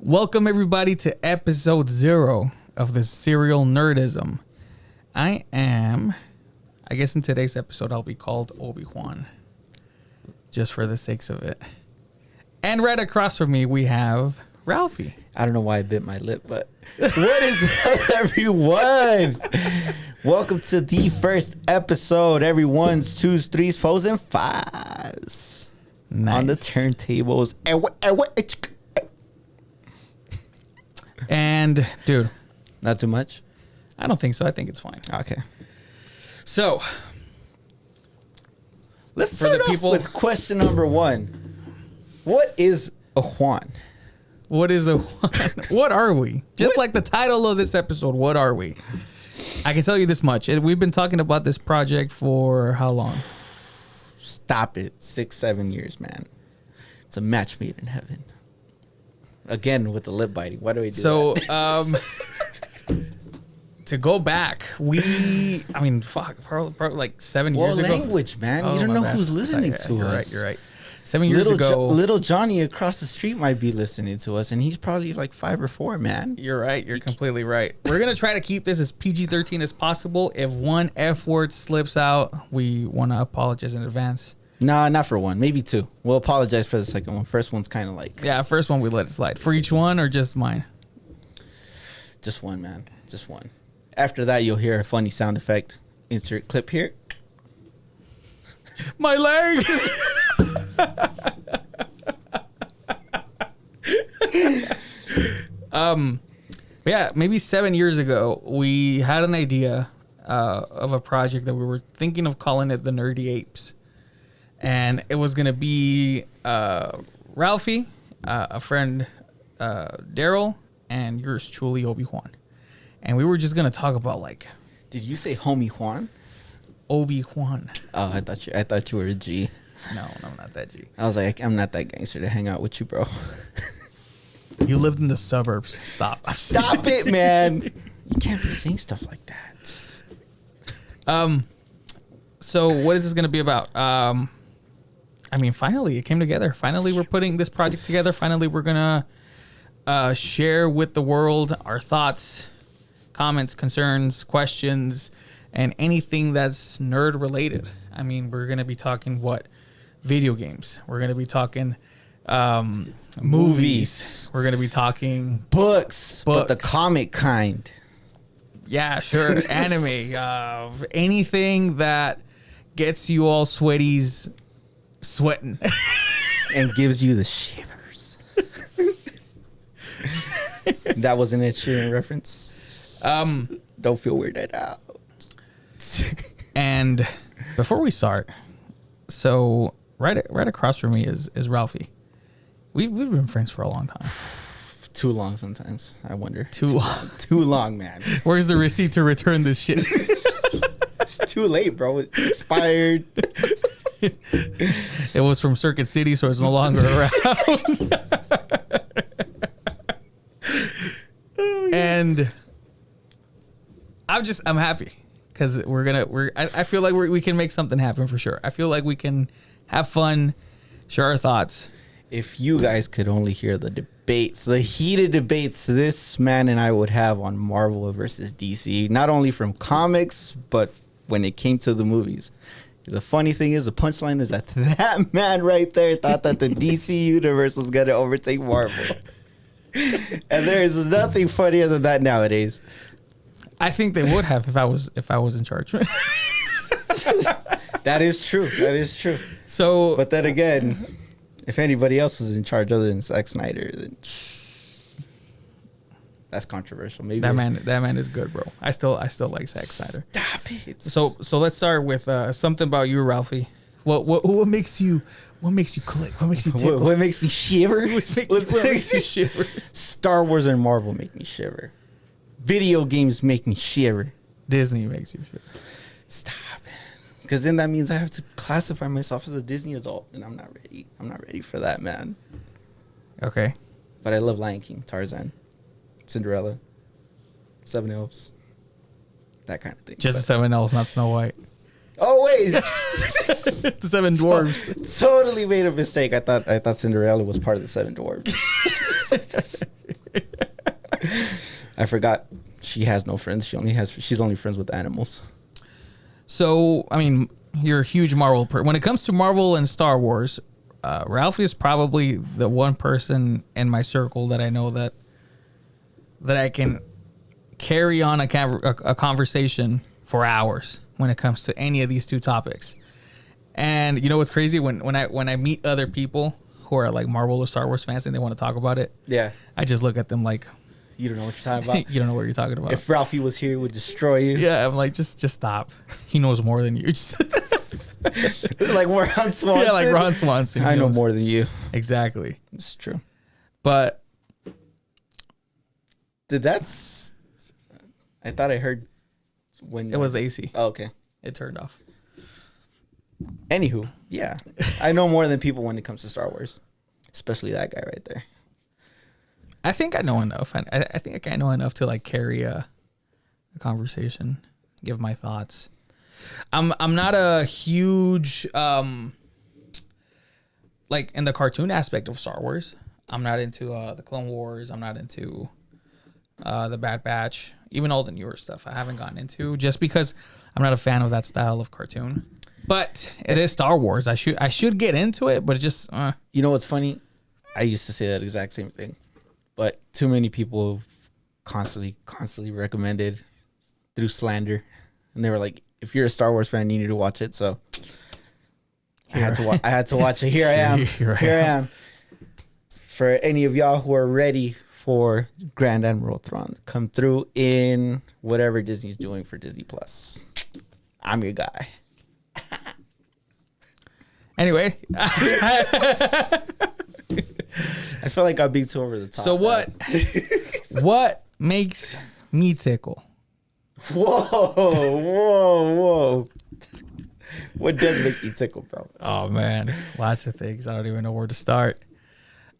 Welcome everybody to episode 0 of the Serial Nerdism. I guess in today's episode I'll be called Obi-Wan, just for the sakes of it. And right across from me we have Ralphie. I don't know why I bit my lip, but what is up, everyone? Welcome to the first episode. Every ones, twos, threes, fours, and fives. Nice. On the turntables. And dude, Not too much? I don't think so. I think it's fine. Okay. So Let's For the start off people- with question number 1. What is a Juan? what is a what are we? Just like the title of this episode, what are we? I can tell you this much. We've been talking about this project for how long? Stop it. 6-7 years, man. It's a match made in heaven. Again, with the lip biting. Why do we do that? To go back, probably like 7 What years ago. language, man? Oh, You don't my know bad. who's listening Yeah, to you're us. Right, you're right. 7 years ago. Little Johnny across the street might be listening to us, and he's probably like 5 or 4, man. You're right. You're completely right. We're going to try to keep this as PG-13 as possible. If one F word slips out, we want to apologize in advance. Nah, not for 1. Maybe 2. We'll apologize for the second one. First one's kind of like... Yeah, first one we let it slide. For each one or just mine? Just 1, man. Just 1. After that, you'll hear a funny sound effect. Insert clip here. My leg! Yeah, maybe 7 years ago, we had an idea of a project that we were thinking of calling it the Nerdy Apes. And it was going to be Ralphie, a friend, Daryl, and yours truly, Obi-Wan. And we were just going to talk about, like... Did you say homie Juan? Obi-Wan. Oh, I thought you were a G. No, I'm not that G. I was like, I'm not that gangster to hang out with you, bro. You lived in the suburbs. Stop. Stop it, man. You can't be saying stuff like that. So what is this going to be about? Finally, it came together. Finally, we're putting this project together. Finally, we're going to share with the world our thoughts, comments, concerns, questions, and anything that's nerd related. I mean, we're going to be talking video games. We're going to be talking movies. We're going to be talking Books, but the comic kind. Yeah, sure. Anime. Anything that gets you all sweating. And gives you the shivers. That wasn't a cheering reference. Don't feel weirded out. And before we start, so right across from me is Ralphie. We've been friends for a long time. Too long sometimes, I wonder. Too long. Too long, man. Where's the receipt to return this shit? It's too late, bro. It's expired. It was from Circuit City, so it's no longer around. And I'm happy because I feel like we can make something happen for sure. I feel like we can have fun, share our thoughts. If you guys could only hear the debates, the heated debates this man and I would have on Marvel versus DC, not only from comics, but when it came to the movies. The funny thing is, the punchline is that man right there thought that the DC universe was going to overtake Marvel. And there's nothing funnier than that nowadays. I think they would have if I was in charge. That is true. That is true. So, But then again, if anybody else was in charge other than Zack Snyder, then that's controversial. Maybe that man is good, bro. I still like Zack Snyder. Stop it. So let's start with something about you, Ralphie. What makes you click? What makes you tickle? What makes me shiver? What makes you shiver? Star Wars and Marvel make me shiver. Video games make me shiver. Disney makes you shiver. Stop it. Because then that means I have to classify myself as a Disney adult, and I'm not ready. I'm not ready for that, man. Okay. But I love Lion King, Tarzan, Cinderella, Seven Elves, that kind of thing. Just the 7 Elves, not Snow White. Oh wait, The 7 Dwarves. Totally made a mistake. I thought Cinderella was part of the 7 Dwarves. I forgot. She has no friends. She's only friends with animals. So, I mean, you're a huge Marvel. When it comes to Marvel and Star Wars, Ralphie is probably the one person in my circle that I know that I can carry on a conversation for hours when it comes to any of these two topics. And you know what's crazy? When I meet other people who are like Marvel or Star Wars fans and they want to talk about it, Yeah. I just look at them like, You don't know what you're talking about. you don't know what you're talking about. If Ralphie was here, he would destroy you. Yeah, I'm like, just stop. He knows more than you. Like Ron Swanson. Yeah, like Ron Swanson. I know more than you. Exactly. It's true. But I thought I heard when it was AC. Oh, okay. It turned off. Anywho, yeah. I know more than people when it comes to Star Wars. Especially that guy right there. I think I know enough. I think I know enough to like carry a conversation, give my thoughts. I'm not a huge like in the cartoon aspect of Star Wars. I'm not into the Clone Wars. I'm not into the Bad Batch. Even all the newer stuff I haven't gotten into just because I'm not a fan of that style of cartoon. But it is Star Wars. I should get into it, but it just You know what's funny? I used to say that exact same thing. But too many people constantly recommended through slander. And they were like, if you're a Star Wars fan, you need to watch it. So I had to watch it. Here I am. Here I am. For any of y'all who are ready for Grand Admiral Thrawn, come through in whatever Disney's doing for Disney Plus. I'm your guy. Anyway. I feel like I'm being too over the top. So what makes me tickle? Whoa. What does make you tickle, bro? Oh man, lots of things. I don't even know where to start.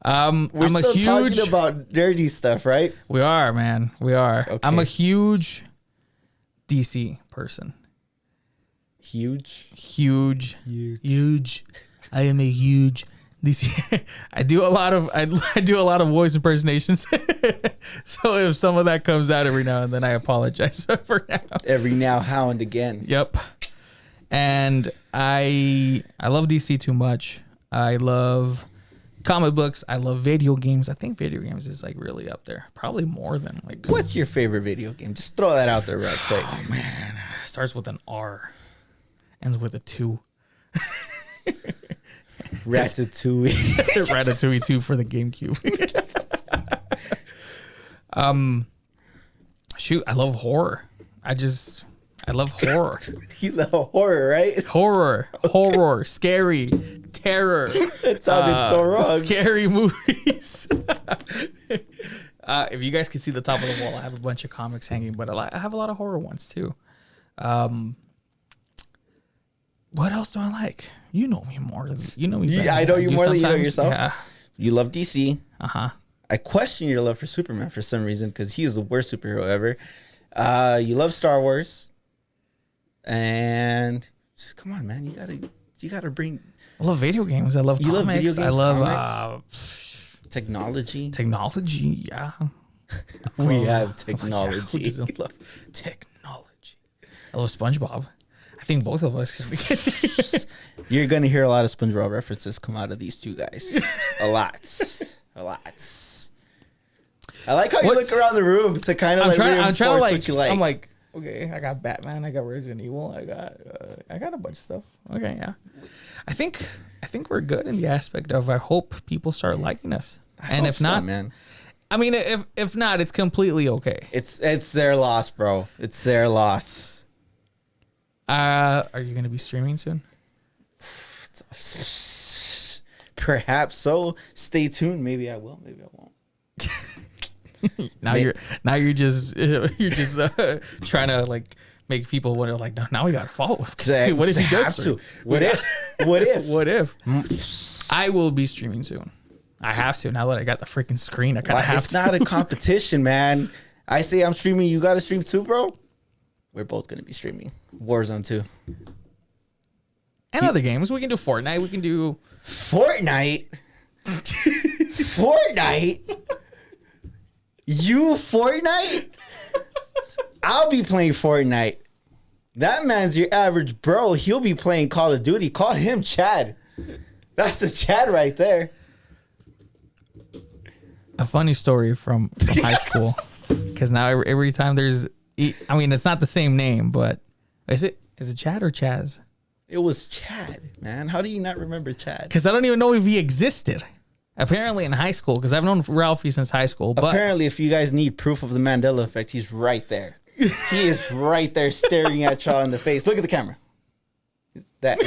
We're I'm still a huge talking about nerdy stuff, right? We are, man. We are. Okay. I'm a huge DC person. Huge. I am a huge DC. I do a lot of voice impersonations. So if some of that comes out every now and then, I apologize for now. Every now, how, and again. Yep. And I love DC too much. I love comic books. I love video games. I think video games is like really up there. Probably more than like. What's your favorite video game? Just throw that out there right quick. Oh man, starts with an R, ends with a 2. Ratatouille. Ratatouille 2 for the GameCube. Shoot, I love horror. I love horror. You love horror, right? Horror, scary, terror. It sounded so wrong. Scary movies. If you guys can see the top of the wall, I have a bunch of comics hanging, but I have a lot of horror ones too. What else do I like? You know me more than you know me. Yeah, I know you more than you know sometimes. yourself. Yeah. You love DC. Uh-huh. I question your love for Superman for some reason because he is the worst superhero ever. You love Star Wars, and just, come on, man, you gotta bring. I love video games. I love comics. Love video games, I love technology. Technology, yeah. We have technology. Who doesn't love technology? I love SpongeBob. I think both of us. You're gonna hear a lot of SpongeBob references come out of these two guys. A lot. I like how you look around the room to kind of like reinforce what you like. I'm like, okay, I got Batman, I got Resident Evil, I got a bunch of stuff. Okay, yeah. I think we're good in the aspect of I hope people start liking us. And if not, man. I mean, if not, it's completely okay. It's their loss, bro. It's their loss. Are you gonna be streaming soon? Perhaps so. Stay tuned. Maybe I will. Maybe I won't. Now you're just trying to like make people wonder like now we gotta follow. Exactly. What if he does? To. What if? I will be streaming soon. I have to now that I got the freaking screen. I kind of have It's to. not a competition, man. I say I'm streaming. You got to stream too, bro. We're both gonna be streaming Warzone 2 and other games. We can do Fortnite. We can do Fortnite. Fortnite. You Fortnite? I'll be playing Fortnite. That man's your average bro. He'll be playing Call of Duty. Call him Chad. That's the Chad right there. A funny story from high school. Because now every time there's... I mean, it's not the same name, but... Is it Chad or Chaz? It was Chad, man. How do you not remember Chad? Because I don't even know if he existed. Apparently in high school, because I've known Ralphie since high school. But apparently, if you guys need proof of the Mandela effect, he's right there. He is right there staring at y'all in the face. Look at the camera. That.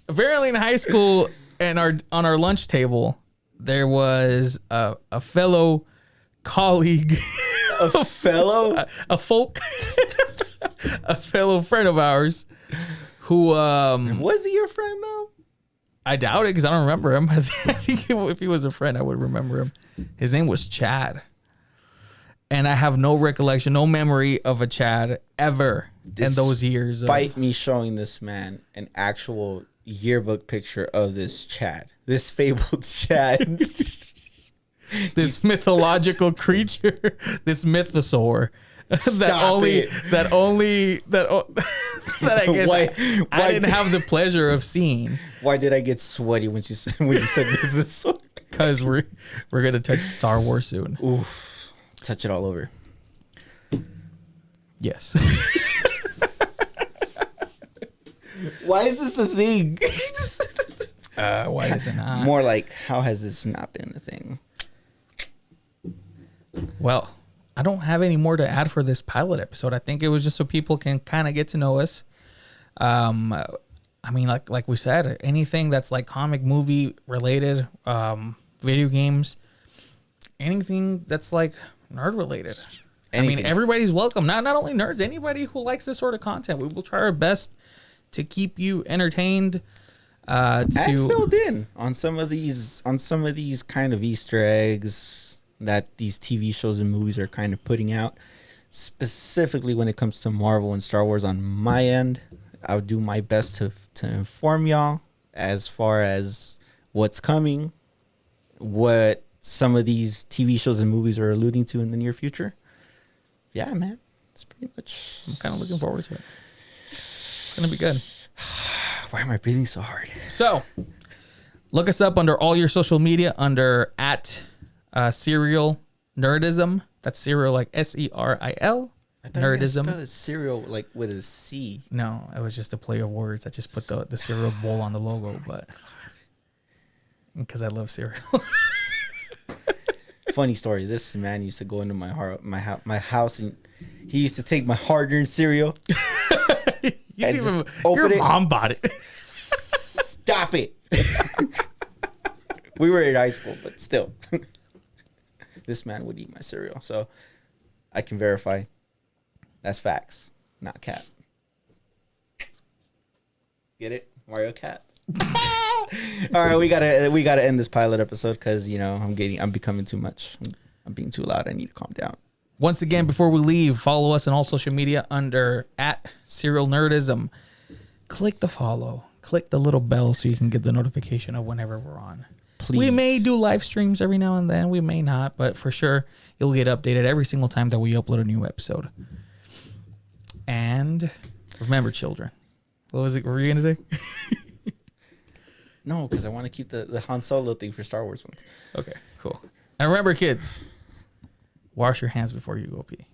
Apparently in high school and on our lunch table, there was a fellow colleague. A fellow? a fellow friend of ours who... was he your friend, though? I doubt it because I don't remember him. I think if he was a friend, I would remember him. His name was Chad. And I have no recollection, no memory of a Chad ever in those years. Despite me showing this man an actual yearbook picture of this Chad, this fabled Chad. This mythological creature, this mythosaur. that I guess I didn't have the pleasure of seeing. Why did I get sweaty when you said mythosaur? Because we're gonna touch Star Wars soon. Oof. Touch it all over. Yes. Why is this a thing? Why is it not? More like, how has this not been a thing? Well, I don't have any more to add for this pilot episode. I think it was just so people can kind of get to know us. I mean, like we said, anything that's like comic movie related, video games, anything that's like nerd related. Anything. I mean, everybody's welcome. Not only nerds, anybody who likes this sort of content. We will try our best to keep you entertained. And filled in on some of these kind of Easter eggs that these TV shows and movies are kind of putting out, specifically when it comes to Marvel and Star Wars. On my end, I'll do my best to inform y'all as far as what's coming, what some of these TV shows and movies are alluding to in the near future. Yeah, man, it's pretty much. I'm kind of looking forward to it. It's gonna be good. Why am I breathing so hard? So, look us up under all your social media under Serial Nerdism. That's Serial like SERIL. Nerdism. I cereal like with a C. No, it was just a play of words. I just put the cereal bowl on the logo, but because I love cereal. Funny story. This man used to go into my house and he used to take my hard-earned cereal. Your mom bought it. Stop it. We were in high school, but still. This man would eat my cereal. So I can verify that's facts, not cap. Get it? Mario Cap. All right, we gotta end this pilot episode because I'm becoming too much. I'm being too loud. I need to calm down. Once again, before we leave, follow us on all social media under @Serial Nerdism. Click the follow. Click the little bell so you can get the notification of whenever we're on. Please. We may do live streams every now and then. We may not, but for sure, you'll get updated every single time that we upload a new episode. And remember, children. What was it? What were you going to say? No, because I want to keep the Han Solo thing for Star Wars ones. Okay, cool. And remember, kids, wash your hands before you go pee.